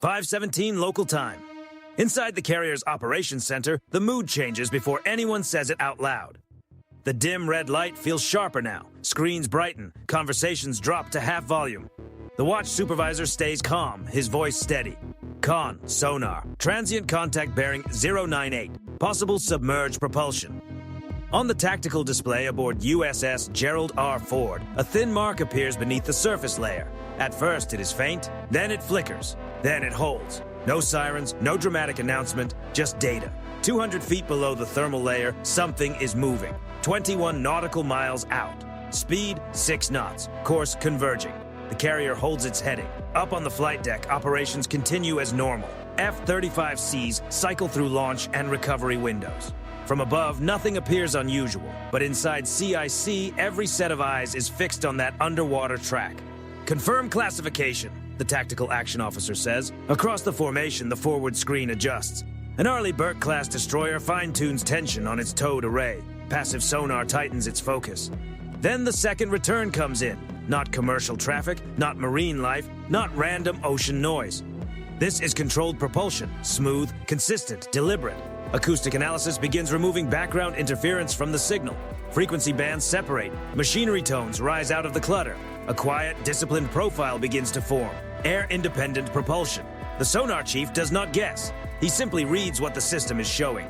5:17 local time. Inside the carrier's operations center, the mood changes before anyone says it out loud. The dim red light feels sharper now. Screens brighten. Conversations drop to half volume. The watch supervisor stays calm, his voice steady. Con, sonar, transient contact bearing 098, possible submerged propulsion. On the tactical display aboard USS Gerald R. Ford, a thin mark appears beneath the surface layer. At first it is faint, then it flickers, then it holds. No sirens, no dramatic announcement, just data. 200 feet below the thermal layer, something is moving. 21 nautical miles out. Speed, 6 knots. Course converging. The carrier holds its heading. Up on the flight deck, operations continue as normal. F-35Cs cycle through launch and recovery windows. From above, nothing appears unusual, but inside CIC, every set of eyes is fixed on that underwater track. Confirm classification, the tactical action officer says. Across the formation, the forward screen adjusts. An Arleigh Burke-class destroyer fine-tunes tension on its towed array. Passive sonar tightens its focus. Then the second return comes in. Not commercial traffic, not marine life, not random ocean noise. This is controlled propulsion, smooth, consistent, deliberate. Acoustic analysis begins removing background interference from the signal. Frequency bands separate. Machinery tones rise out of the clutter. A quiet, disciplined profile begins to form. Air-independent propulsion. The sonar chief does not guess. He simply reads what the system is showing.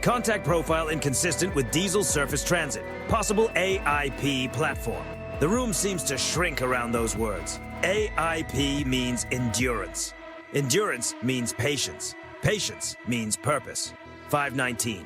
Contact profile inconsistent with diesel surface transit. Possible AIP platform. The room seems to shrink around those words. AIP means endurance. Endurance means patience. Patience means purpose. 5:19.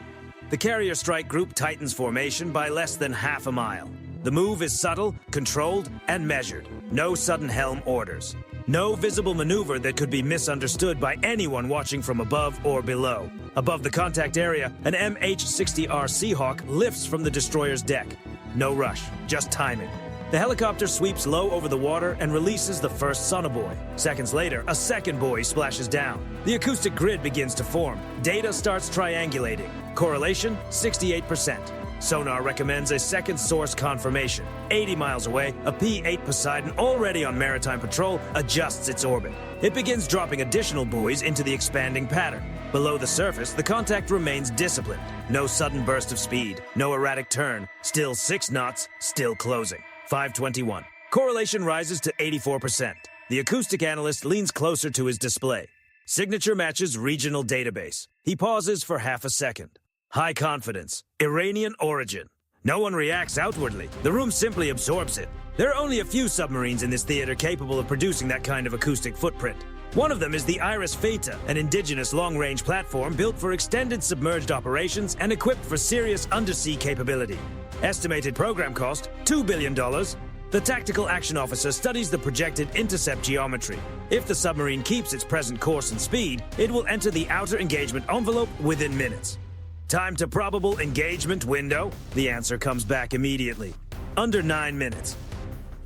The carrier strike group tightens formation by less than half a mile. The move is subtle, controlled, and measured. No sudden helm orders. No visible maneuver that could be misunderstood by anyone watching from above or below. Above the contact area, an MH-60R Seahawk lifts from the destroyer's deck. No rush, just timing. The helicopter sweeps low over the water and releases the first sonobuoy. Seconds later, a second buoy splashes down. The acoustic grid begins to form. Data starts triangulating. Correlation, 68%. Sonar recommends a second source confirmation. 80 miles away, a P-8 Poseidon, already on maritime patrol, adjusts its orbit. It begins dropping additional buoys into the expanding pattern. Below the surface, the contact remains disciplined. No sudden burst of speed, no erratic turn. Still 6 knots, still closing. 5:21. Correlation rises to 84%. The acoustic analyst leans closer to his display. Signature matches regional database. He pauses for half a second. High confidence. Iranian origin. No one reacts outwardly. The room simply absorbs it. There are only a few submarines in this theater capable of producing that kind of acoustic footprint. One of them is the Iris Feta, an indigenous long-range platform built for extended submerged operations and equipped for serious undersea capability. Estimated program cost, $2 billion. The tactical action officer studies the projected intercept geometry. If the submarine keeps its present course and speed, it will enter the outer engagement envelope within minutes. Time to probable engagement window? The answer comes back immediately. Under 9 minutes.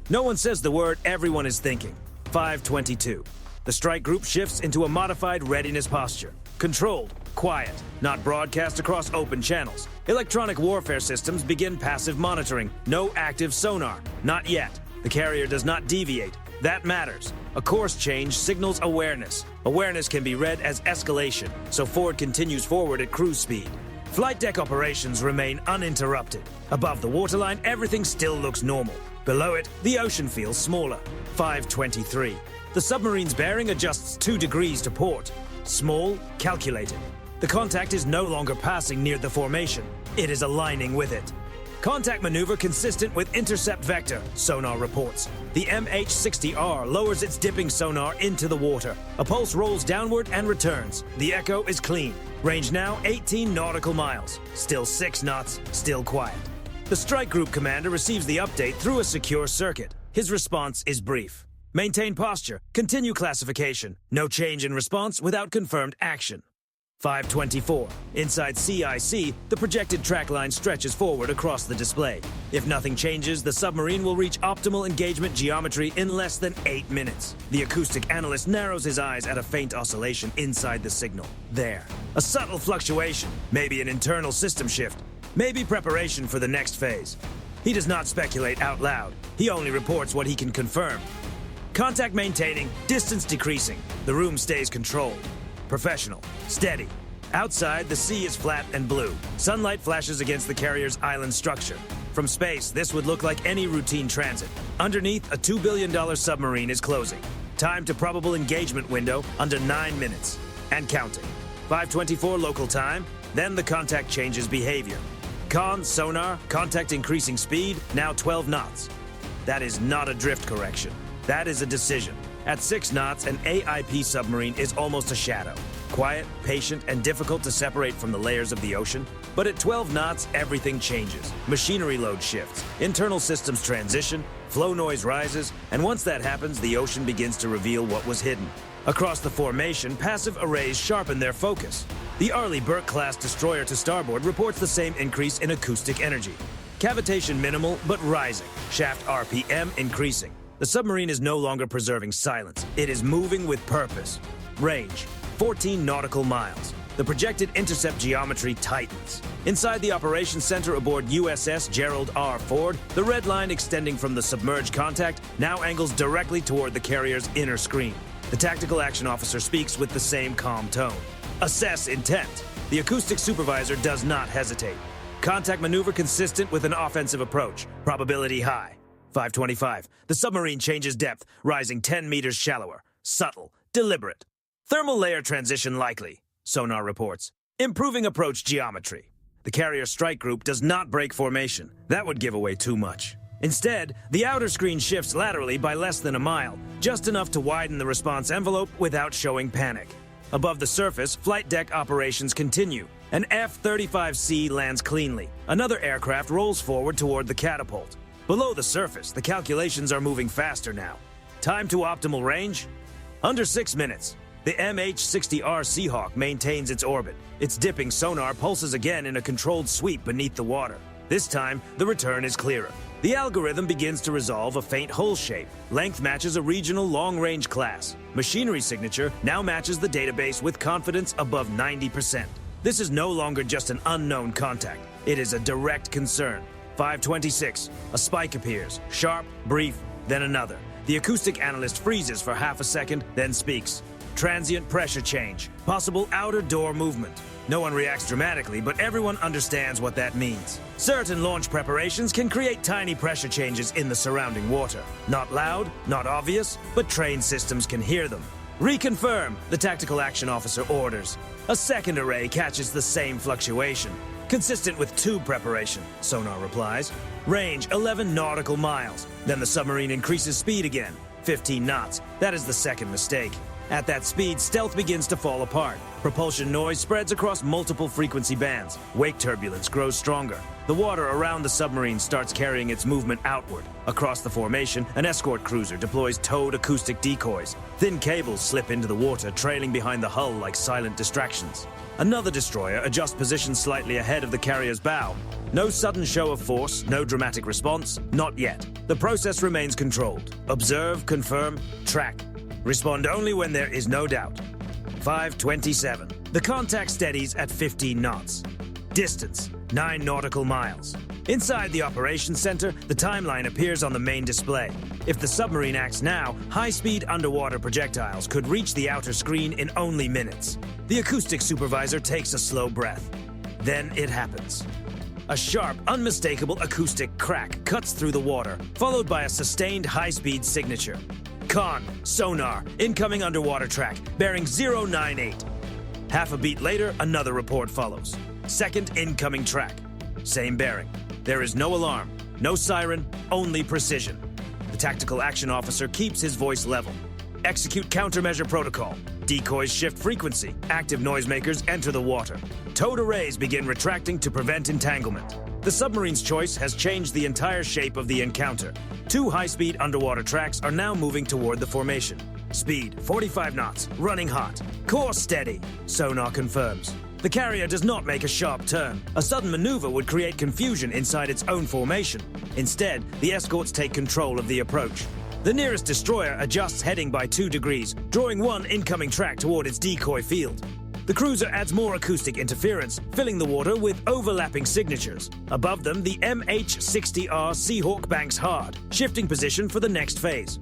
No one says the word everyone is thinking. 5:22. The strike group shifts into a modified readiness posture. Controlled, quiet, not broadcast across open channels. Electronic warfare systems begin passive monitoring. No active sonar. Not yet. The carrier does not deviate. That matters. A course change signals awareness. Awareness can be read as escalation, so Ford continues forward at cruise speed. Flight deck operations remain uninterrupted. Above the waterline, everything still looks normal. Below it, the ocean feels smaller. 5:23. The submarine's bearing adjusts 2 degrees to port. Small, calculated. The contact is no longer passing near the formation. It is aligning with it. Contact maneuver consistent with intercept vector, sonar reports. The MH-60R lowers its dipping sonar into the water. A pulse rolls downward and returns. The echo is clean. Range now 18 nautical miles. Still 6 knots, still quiet. The strike group commander receives the update through a secure circuit. His response is brief. Maintain posture. Continue classification. No change in response without confirmed action. 5:24. Inside CIC, the projected track line stretches forward across the display. If nothing changes, the submarine will reach optimal engagement geometry in less than 8 minutes. The acoustic analyst narrows his eyes at a faint oscillation inside the signal. There. A subtle fluctuation. Maybe an internal system shift. Maybe preparation for the next phase. He does not speculate out loud. He only reports what he can confirm. Contact maintaining, distance decreasing. The room stays controlled. Professional, steady. Outside, the sea is flat and blue. Sunlight flashes against the carrier's island structure. From space, this would look like any routine transit. Underneath, a $2 billion submarine is closing. Time to probable engagement window under 9 minutes. And counting. 5:24 local time, then the contact changes behavior. Con, sonar, contact increasing speed, now 12 knots. That is not a drift correction. That is a decision. At 6 knots, an AIP submarine is almost a shadow. Quiet, patient, and difficult to separate from the layers of the ocean. But at 12 knots, everything changes. Machinery load shifts, internal systems transition, flow noise rises, and once that happens, the ocean begins to reveal what was hidden. Across the formation, passive arrays sharpen their focus. The Arleigh Burke-class destroyer to starboard reports the same increase in acoustic energy. Cavitation minimal, but rising. Shaft RPM increasing. The submarine is no longer preserving silence. It is moving with purpose. Range, 14 nautical miles. The projected intercept geometry tightens. Inside the operations center aboard USS Gerald R. Ford, the red line extending from the submerged contact now angles directly toward the carrier's inner screen. The tactical action officer speaks with the same calm tone. Assess intent. The acoustic supervisor does not hesitate. Contact maneuver consistent with an offensive approach. Probability high. 5:25. The submarine changes depth, rising 10 meters shallower. Subtle. Deliberate. Thermal layer transition likely, sonar reports. Improving approach geometry. The carrier strike group does not break formation. That would give away too much. Instead, the outer screen shifts laterally by less than a mile, just enough to widen the response envelope without showing panic. Above the surface, flight deck operations continue. An F-35C lands cleanly. Another aircraft rolls forward toward the catapult. Below the surface, the calculations are moving faster now. Time to optimal range? Under 6 minutes. The MH-60R Seahawk maintains its orbit. Its dipping sonar pulses again in a controlled sweep beneath the water. This time, the return is clearer. The algorithm begins to resolve a faint hole shape. Length matches a regional long-range class. Machinery signature now matches the database with confidence above 90%. This is no longer just an unknown contact. It is a direct concern. 5:26. A spike appears. Sharp, brief, then another. The acoustic analyst freezes for half a second, then speaks. Transient pressure change. Possible outer door movement. No one reacts dramatically, but everyone understands what that means. Certain launch preparations can create tiny pressure changes in the surrounding water. Not loud, not obvious, but trained systems can hear them. Reconfirm, the tactical action officer orders. A second array catches the same fluctuation. Consistent with tube preparation, sonar replies. Range 11 nautical miles. Then the submarine increases speed again. 15 knots. That is the second mistake. At that speed, stealth begins to fall apart. Propulsion noise spreads across multiple frequency bands. Wake turbulence grows stronger. The water around the submarine starts carrying its movement outward. Across the formation, an escort cruiser deploys towed acoustic decoys. Thin cables slip into the water, trailing behind the hull like silent distractions. Another destroyer adjusts position slightly ahead of the carrier's bow. No sudden show of force, no dramatic response, not yet. The process remains controlled. Observe, confirm, track. Respond only when there is no doubt. 5:27. The contact steadies at 15 knots. Distance, 9 nautical miles. Inside the operations center, the timeline appears on the main display. If the submarine acts now, high-speed underwater projectiles could reach the outer screen in only minutes. The acoustic supervisor takes a slow breath. Then it happens. A sharp, unmistakable acoustic crack cuts through the water, followed by a sustained high-speed signature. Con, sonar, incoming underwater track, bearing 098. Half a beat later, another report follows. Second incoming track. Same bearing. There is no alarm, no siren, only precision. The tactical action officer keeps his voice level. Execute countermeasure protocol. Decoys shift frequency. Active noisemakers enter the water. Towed arrays begin retracting to prevent entanglement. The submarine's choice has changed the entire shape of the encounter. 2 high-speed underwater tracks are now moving toward the formation. Speed, 45 knots, running hot. Course steady, sonar confirms. The carrier does not make a sharp turn. A sudden maneuver would create confusion inside its own formation. Instead, the escorts take control of the approach. The nearest destroyer adjusts heading by 2 degrees, drawing one incoming track toward its decoy field. The cruiser adds more acoustic interference, filling the water with overlapping signatures. Above them, the MH-60R Seahawk banks hard, shifting position for the next phase.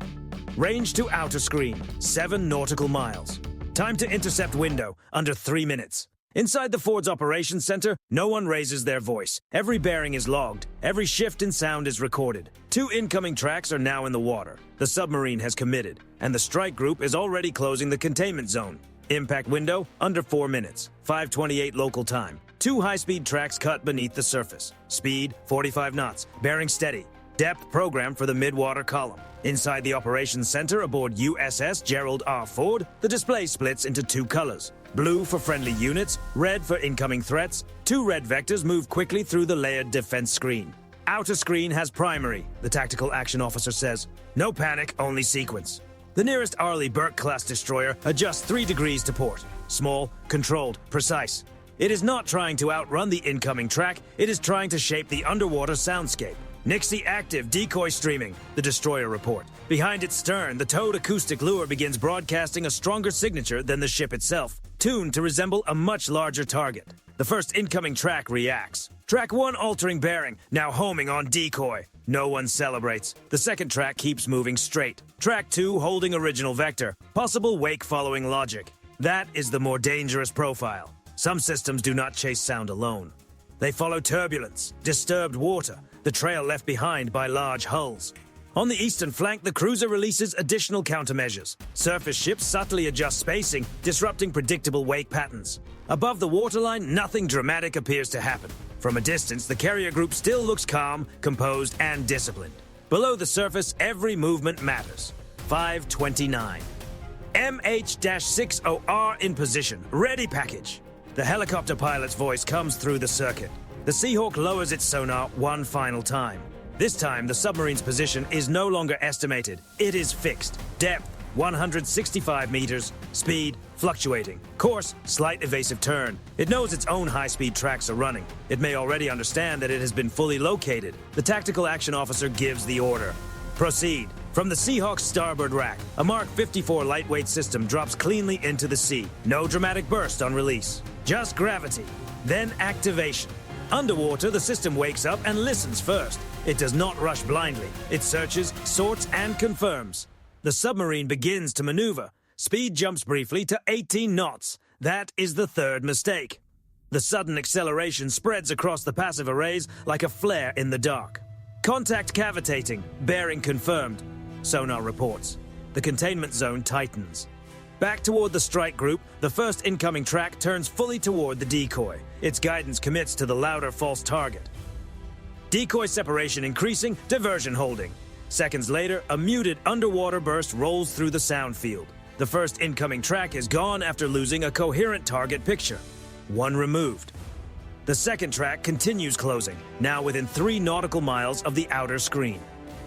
Range to outer screen, 7 nautical miles. Time to intercept window, under 3 minutes. Inside the Ford's operations center, no one raises their voice. Every bearing is logged. Every shift in sound is recorded. 2 incoming tracks are now in the water. The submarine has committed, and the strike group is already closing the containment zone. Impact window, under 4 minutes. 5:28 local time. 2 high-speed tracks cut beneath the surface. Speed, 45 knots. Bearing steady. Depth programmed for the mid-water column. Inside the operations center aboard USS Gerald R. Ford, the display splits into 2 colors. Blue for friendly units, red for incoming threats. 2 red vectors move quickly through the layered defense screen. Outer screen has primary, the tactical action officer says. No panic, only sequence. The nearest Arleigh Burke-class destroyer adjusts 3 degrees to port. Small, controlled, precise. It is not trying to outrun the incoming track, it is trying to shape the underwater soundscape. Nixie active, decoy streaming, the destroyer report. Behind its stern, the towed acoustic lure begins broadcasting a stronger signature than the ship itself, tuned to resemble a much larger target. The first incoming track reacts. Track 1 altering bearing, now homing on decoy. No one celebrates. The second track keeps moving straight. Track 2 holding original vector. Possible wake following logic. That is the more dangerous profile. Some systems do not chase sound alone. They follow turbulence, disturbed water, the trail left behind by large hulls. On the eastern flank, the cruiser releases additional countermeasures. Surface ships subtly adjust spacing, disrupting predictable wake patterns. Above the waterline, nothing dramatic appears to happen. From a distance, the carrier group still looks calm, composed, and disciplined. Below the surface, every movement matters. 5:29. MH-60R in position. Ready package. The helicopter pilot's voice comes through the circuit. The Seahawk lowers its sonar one final time. This time, the submarine's position is no longer estimated. It is fixed. Depth, 165 meters. Speed, fluctuating. Course, slight evasive turn. It knows its own high-speed tracks are running. It may already understand that it has been fully located. The tactical action officer gives the order. Proceed. From the Seahawk's starboard rack, a Mark 54 lightweight system drops cleanly into the sea. No dramatic burst on release. Just gravity. Then activation. Underwater, the system wakes up and listens first. It does not rush blindly. It searches, sorts, and confirms. The submarine begins to maneuver. Speed jumps briefly to 18 knots. That is the third mistake. The sudden acceleration spreads across the passive arrays like a flare in the dark. Contact cavitating. Bearing confirmed. Sonar reports. The containment zone tightens. Back toward the strike group, the first incoming track turns fully toward the decoy. Its guidance commits to the louder false target. Decoy separation increasing, diversion holding. Seconds later, a muted underwater burst rolls through the sound field. The first incoming track is gone after losing a coherent target picture. 1 removed. The second track continues closing, now within 3 nautical miles of the outer screen.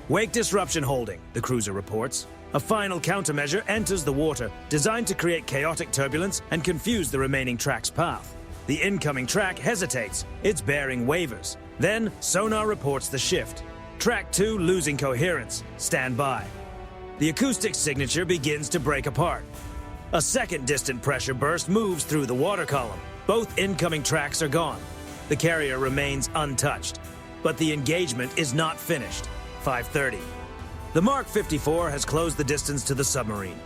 Wake disruption holding, the cruiser reports. A final countermeasure enters the water, designed to create chaotic turbulence and confuse the remaining track's path. The incoming track hesitates, its bearing wavers. Then, sonar reports the shift. Track 2 losing coherence. Stand by. The acoustic signature begins to break apart. A second distant pressure burst moves through the water column. Both incoming tracks are gone. The carrier remains untouched. But the engagement is not finished. 5:30. The Mark 54 has closed the distance to the submarine.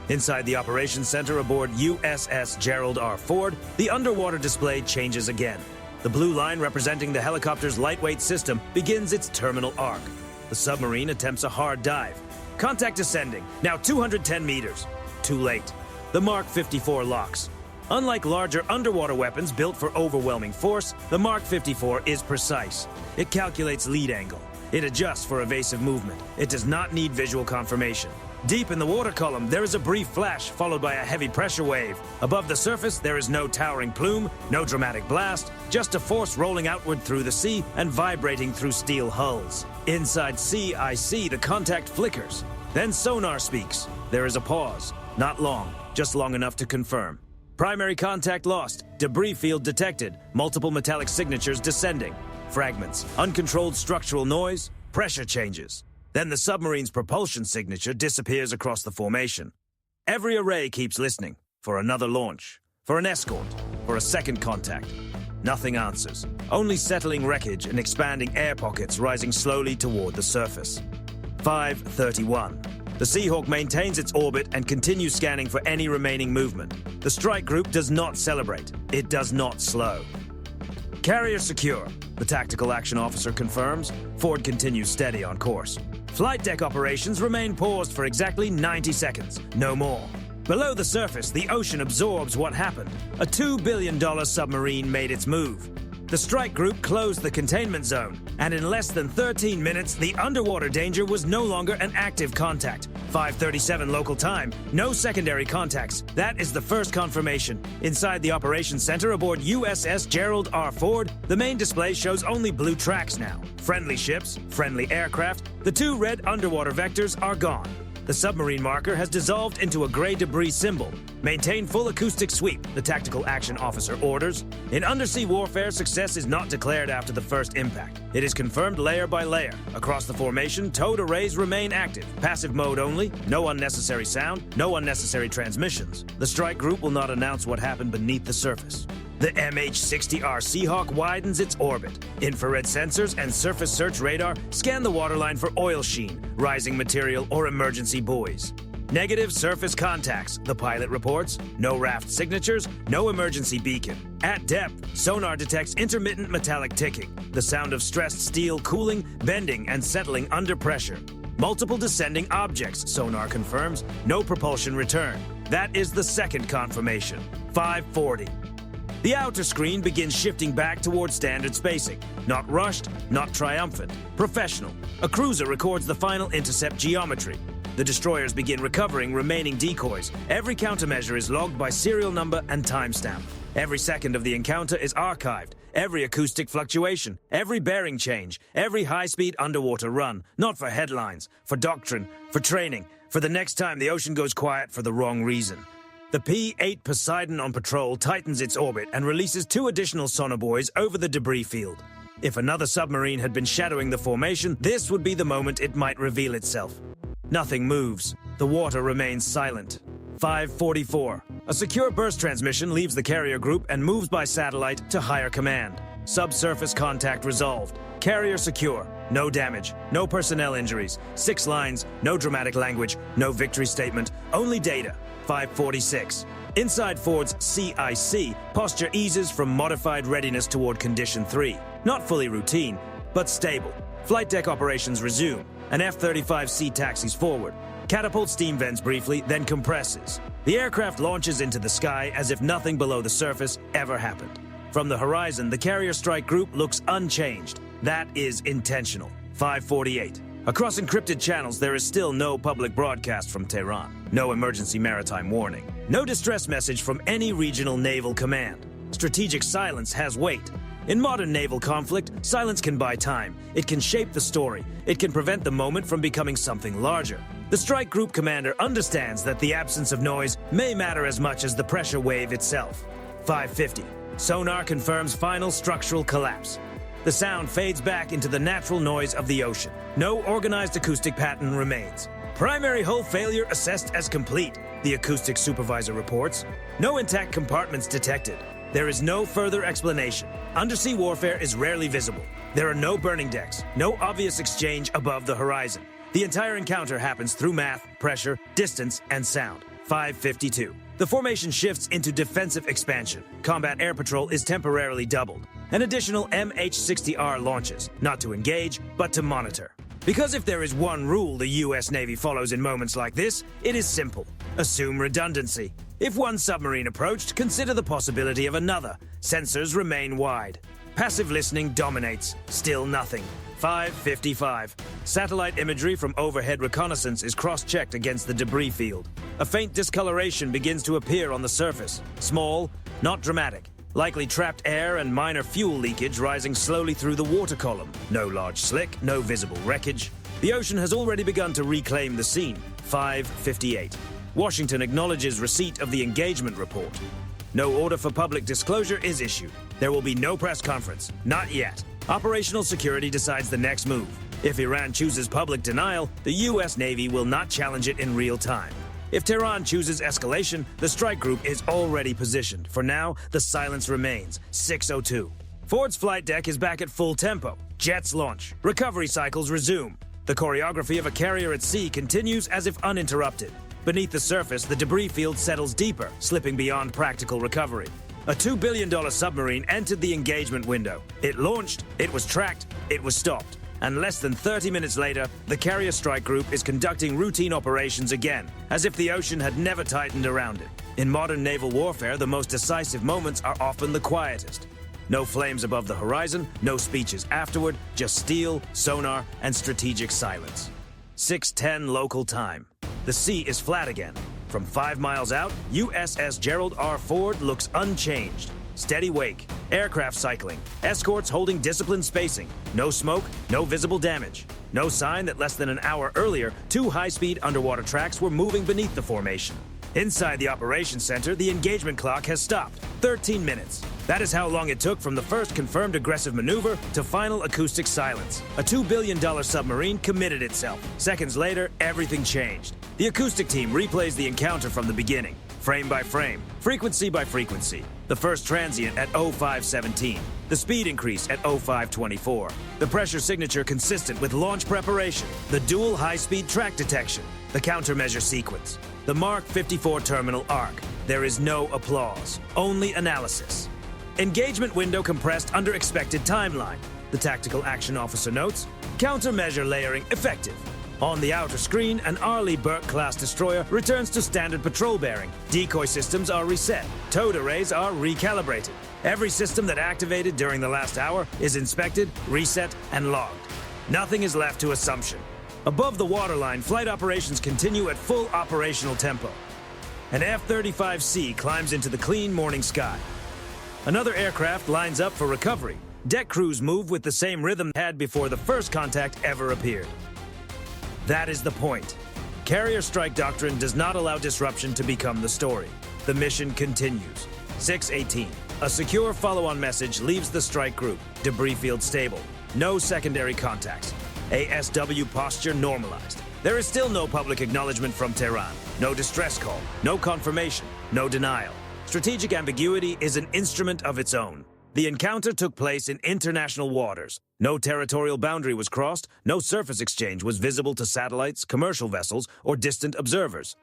Inside the operations center aboard USS Gerald R. Ford, the underwater display changes again. The blue line representing the helicopter's lightweight system begins its terminal arc. The submarine attempts a hard dive. Contact descending, now 210 meters. Too late. The Mark 54 locks. Unlike larger underwater weapons built for overwhelming force, the Mark 54 is precise. It calculates lead angle. It adjusts for evasive movement. It does not need visual confirmation. Deep in the water column, there is a brief flash followed by a heavy pressure wave. Above the surface, there is no towering plume, no dramatic blast, just a force rolling outward through the sea and vibrating through steel hulls. Inside CIC, the contact flickers. Then sonar speaks. There is a pause. Not long, just long enough to confirm. Primary contact lost. Debris field detected. Multiple metallic signatures descending. Fragments. Uncontrolled structural noise. Pressure changes. Then the submarine's propulsion signature disappears across the formation. Every array keeps listening. For another launch. For an escort. For a second contact. Nothing answers. Only settling wreckage and expanding air pockets rising slowly toward the surface. 5:31. The Seahawk maintains its orbit and continues scanning for any remaining movement. The strike group does not celebrate. It does not slow. Carrier secure, the tactical action officer confirms. Ford continues steady on course. Flight deck operations remain paused for exactly 90 seconds, no more. Below the surface, the ocean absorbs what happened. A $2 billion submarine made its move. The strike group closed the containment zone, and in less than 13 minutes, the underwater danger was no longer an active contact. 5:37 local time, no secondary contacts. That is the first confirmation. Inside the operations center aboard USS Gerald R. Ford, the main display shows only blue tracks now. Friendly ships, friendly aircraft, the two red underwater vectors are gone. The submarine marker has dissolved into a gray debris symbol. Maintain full acoustic sweep, the tactical action officer orders. In undersea warfare, success is not declared after the first impact. It is confirmed layer by layer. Across the formation, towed arrays remain active. Passive mode only, no unnecessary sound, no unnecessary transmissions. The strike group will not announce what happened beneath the surface. The MH-60R Seahawk widens its orbit. Infrared sensors and surface search radar scan the waterline for oil sheen, rising material, or emergency buoys. Negative surface contacts, the pilot reports. No raft signatures, no emergency beacon. At depth, sonar detects intermittent metallic ticking, the sound of stressed steel cooling, bending, and settling under pressure. Multiple descending objects, sonar confirms. No propulsion return. That is the second confirmation. 5:40. The outer screen begins shifting back toward standard spacing. Not rushed, not triumphant. Professional. A cruiser records the final intercept geometry. The destroyers begin recovering remaining decoys. Every countermeasure is logged by serial number and timestamp. Every second of the encounter is archived. Every acoustic fluctuation, every bearing change, every high-speed underwater run. Not for headlines, for doctrine, for training, for the next time the ocean goes quiet for the wrong reason. The P-8 Poseidon on patrol tightens its orbit and releases 2 additional sonobuoys over the debris field. If another submarine had been shadowing the formation, this would be the moment it might reveal itself. Nothing moves. The water remains silent. 5:44. A secure burst transmission leaves the carrier group and moves by satellite to higher command. Subsurface contact resolved. Carrier secure. No damage. No personnel injuries. 6 lines. No dramatic language. No victory statement. Only data. 5:46. Inside Ford's CIC, posture eases from modified readiness toward Condition 3. Not fully routine, but stable. Flight deck operations resume. An F-35C taxis forward. Catapult steam vents briefly, then compresses. The aircraft launches into the sky as if nothing below the surface ever happened. From the horizon, the carrier strike group looks unchanged. That is intentional. 5:48. Across encrypted channels, there is still no public broadcast from Tehran. No emergency maritime warning. No distress message from any regional naval command. Strategic silence has weight. In modern naval conflict, silence can buy time. It can shape the story. It can prevent the moment from becoming something larger. The strike group commander understands that the absence of noise may matter as much as the pressure wave itself. 5:50. Sonar confirms final structural collapse. The sound fades back into the natural noise of the ocean. No organized acoustic pattern remains. Primary hull failure assessed as complete, the acoustic supervisor reports. No intact compartments detected. There is no further explanation. Undersea warfare is rarely visible. There are no burning decks, no obvious exchange above the horizon. The entire encounter happens through math, pressure, distance, and sound. 5:52. The formation shifts into defensive expansion. Combat air patrol is temporarily doubled. An additional MH-60R launches, not to engage, but to monitor. Because if there is one rule the U.S. Navy follows in moments like this, it is simple. Assume redundancy. If one submarine approached, consider the possibility of another. Sensors remain wide. Passive listening dominates. Still nothing. 5:55. Satellite imagery from overhead reconnaissance is cross-checked against the debris field. A faint discoloration begins to appear on the surface. Small, not dramatic. Likely trapped air and minor fuel leakage rising slowly through the water column. No large slick, no visible wreckage. The ocean has already begun to reclaim the scene. 5:58. Washington acknowledges receipt of the engagement report. No order for public disclosure is issued. There will be no press conference. Not yet. Operational security decides the next move. If Iran chooses public denial, the U.S. Navy will not challenge it in real time. If Tehran chooses escalation, the strike group is already positioned. For now, the silence remains. 6:02. Ford's flight deck is back at full tempo. Jets launch. Recovery cycles resume. The choreography of a carrier at sea continues as if uninterrupted. Beneath the surface, the debris field settles deeper, slipping beyond practical recovery. A $2 billion submarine entered the engagement window. It launched, it was tracked, it was stopped. And less than 30 minutes later, the Carrier Strike Group is conducting routine operations again, as if the ocean had never tightened around it. In modern naval warfare, the most decisive moments are often the quietest. No flames above the horizon, no speeches afterward, just steel, sonar, and strategic silence. 6:10 local time. The sea is flat again. From 5 miles out, USS Gerald R. Ford looks unchanged. Steady wake, aircraft cycling, escorts holding disciplined spacing. No smoke, no visible damage. No sign that less than an hour earlier, 2 high-speed underwater tracks were moving beneath the formation. Inside the operations center, the engagement clock has stopped. 13 minutes. That is how long it took from the first confirmed aggressive maneuver to final acoustic silence. A $2 billion submarine committed itself. Seconds later, everything changed. The acoustic team replays the encounter from the beginning, frame by frame, frequency by frequency. The first transient at 0517, the speed increase at 0524, the pressure signature consistent with launch preparation, the dual high-speed track detection, the countermeasure sequence, the Mark 54 terminal arc. There is no applause, only analysis. Engagement window compressed under expected timeline. The tactical action officer notes, countermeasure layering effective. On the outer screen, an Arleigh Burke-class destroyer returns to standard patrol bearing. Decoy systems are reset. Towed arrays are recalibrated. Every system that activated during the last hour is inspected, reset, and logged. Nothing is left to assumption. Above the waterline, flight operations continue at full operational tempo. An F-35C climbs into the clean morning sky. Another aircraft lines up for recovery. Deck crews move with the same rhythm they had before the first contact ever appeared. That is the point. Carrier strike doctrine does not allow disruption to become the story. The mission continues. 6:18. A secure follow-on message leaves the strike group. Debris field stable. No secondary contacts. ASW posture normalized. There is still no public acknowledgement from Tehran. No distress call. No confirmation. No denial. Strategic ambiguity is an instrument of its own. The encounter took place in international waters. No territorial boundary was crossed, no surface exchange was visible to satellites, commercial vessels, or distant observers.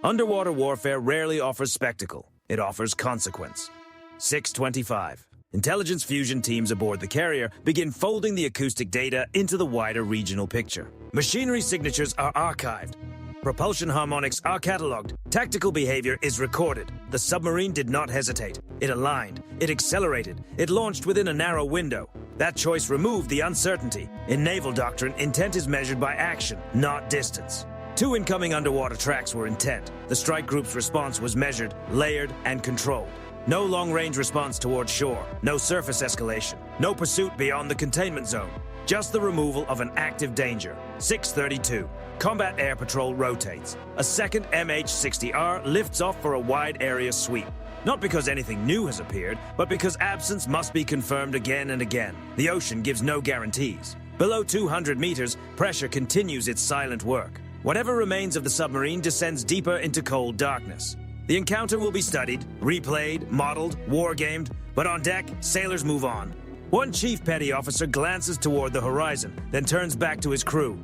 Underwater warfare rarely offers spectacle. It offers consequence. 6:25. Intelligence fusion teams aboard the carrier begin folding the acoustic data into the wider regional picture. Machinery signatures are archived. Propulsion harmonics are cataloged. Tactical behavior is recorded. The submarine did not hesitate. It aligned. It accelerated. It launched within a narrow window. That choice removed the uncertainty. In naval doctrine, intent is measured by action, not distance. 2 incoming underwater tracks were intent. The strike group's response was measured, layered, and controlled. No long-range response towards shore. No surface escalation. No pursuit beyond the containment zone. Just the removal of an active danger. 6:32. Combat Air Patrol rotates. A second MH-60R lifts off for a wide area sweep. Not because anything new has appeared, but because absence must be confirmed again and again. The ocean gives no guarantees. Below 200 meters, pressure continues its silent work. Whatever remains of the submarine descends deeper into cold darkness. The encounter will be studied, replayed, modeled, wargamed, but on deck, sailors move on. One chief petty officer glances toward the horizon, then turns back to his crew.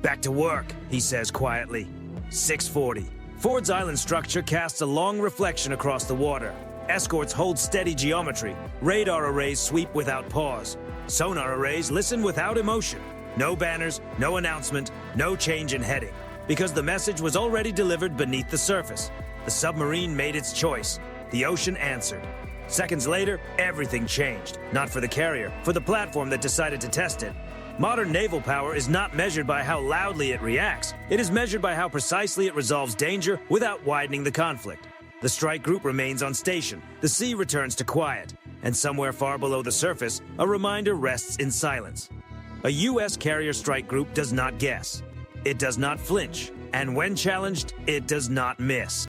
Back to work, he says quietly. 6:40. Ford's island structure casts a long reflection across the water. Escorts hold steady geometry. Radar arrays sweep without pause. Sonar arrays listen without emotion. No banners, no announcement, no change in heading. Because the message was already delivered beneath the surface. The submarine made its choice. The ocean answered. Seconds later, everything changed. Not for the carrier, for the platform that decided to test it. Modern naval power is not measured by how loudly it reacts. It is measured by how precisely it resolves danger without widening the conflict. The strike group remains on station. The sea returns to quiet. And somewhere far below the surface, a reminder rests in silence. A U.S. carrier strike group does not guess. It does not flinch. And when challenged, it does not miss.